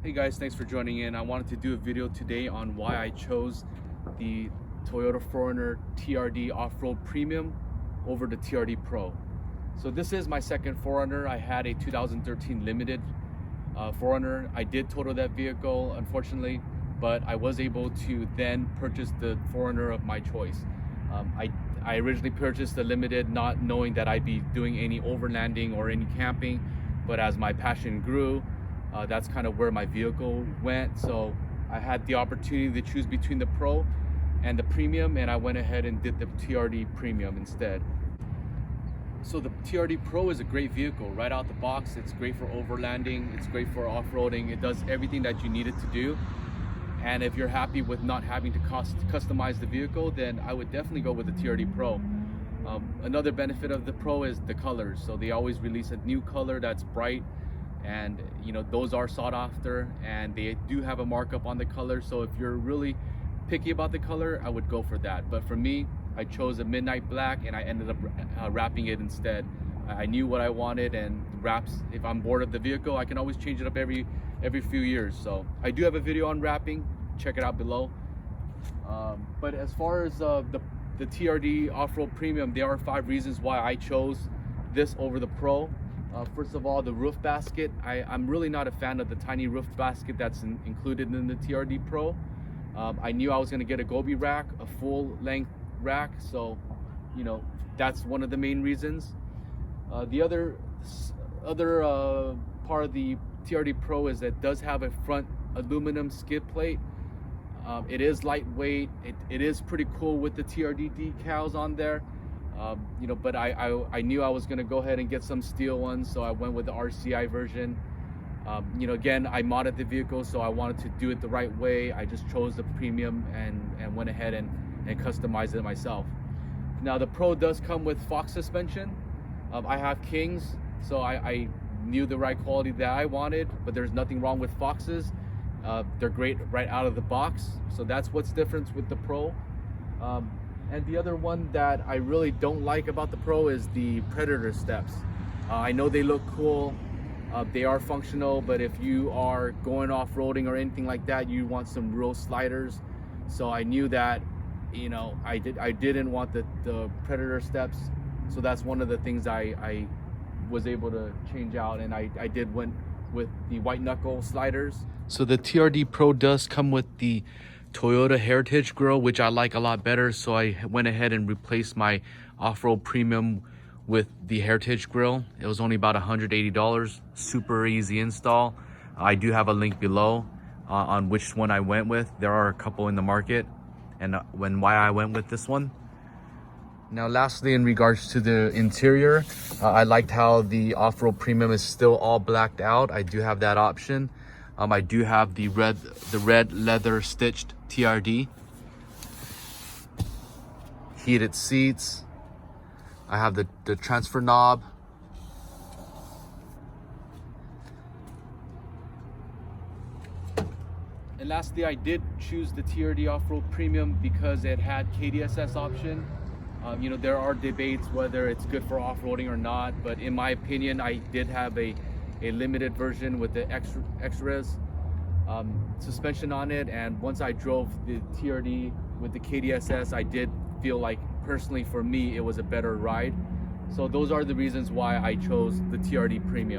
Hey guys, thanks for joining in. I wanted to do a video today on why I chose the Toyota 4Runner TRD Off-Road Premium over the TRD Pro. So this is my second 4Runner. I had a 2013 Limited 4Runner. I did total that vehicle, unfortunately, but I was able to then purchase the 4Runner of my choice. I originally purchased the Limited not knowing that I'd be doing any overlanding or any camping, but as my passion grew, that's kind of where my vehicle went. So I had the opportunity to choose between the Pro and the Premium, and I went ahead and did the TRD Premium instead. So the TRD Pro is a great vehicle right out the box. It's great for overlanding, it's great for off-roading. It does everything that you need it to do. And if you're happy with not having to customize the vehicle, then I would definitely go with the TRD Pro. Another benefit of the Pro is the colors. So they always release a new color that's bright, and you know, those are sought after, and they do have a markup on the color. So if you're really picky about the color, I would go for that. But for me, I chose a midnight black, and I ended up wrapping it instead. I knew what I wanted, and wraps, if I'm bored of the vehicle, I can always change it up every few years. So I do have a video on wrapping, check it out below. But as far as the TRD Off-Road Premium, there are 5 reasons why I chose this over the Pro. First of all, the roof basket. I'm really not a fan of the tiny roof basket that's included in the TRD Pro. I knew I was going to get a Gobi rack, a full length rack, so you know, that's one of the main reasons. The other part of the TRD Pro is that it does have a front aluminum skid plate. It is lightweight. It is pretty cool with the TRD decals on there. You know, but I knew I was going to go ahead and get some steel ones, so I went with the RCI version. You know, again, I modded the vehicle, so I wanted to do it the right way. I just chose the Premium and went ahead and customized it myself. Now the Pro does come with Fox suspension. I have Kings, so I knew the right quality that I wanted, but there's nothing wrong with Foxes. They're great right out of the box, so that's what's different with the Pro. And the other one that I really don't like about the Pro is the Predator steps. I know they look cool, they are functional, but if you are going off-roading or anything like that, you want some real sliders. So I knew that, you know, I didn't want the Predator steps. So that's one of the things I was able to change out, and I went with the white knuckle sliders. So the TRD Pro does come with the Toyota Heritage Grille, which I like a lot better, so I went ahead and replaced my Off-Road Premium with the Heritage Grille. It was only about $180, super easy install. I do have a link below on which one I went with. There are a couple in the market, and why I went with this one. Now lastly, in regards to the interior, I liked how the Off-Road Premium is still all blacked out. I do have that option. I do have the red leather stitched TRD, heated seats. I have the transfer knob. And lastly, I did choose the TRD Off-Road Premium because it had KDSS option. You know, there are debates whether it's good for off-roading or not, but in my opinion, I did have a limited version with the extras suspension on it, and once I drove the TRD with the KDSS, I did feel like, personally for me, it was a better ride. So those are the reasons why I chose the TRD Premium.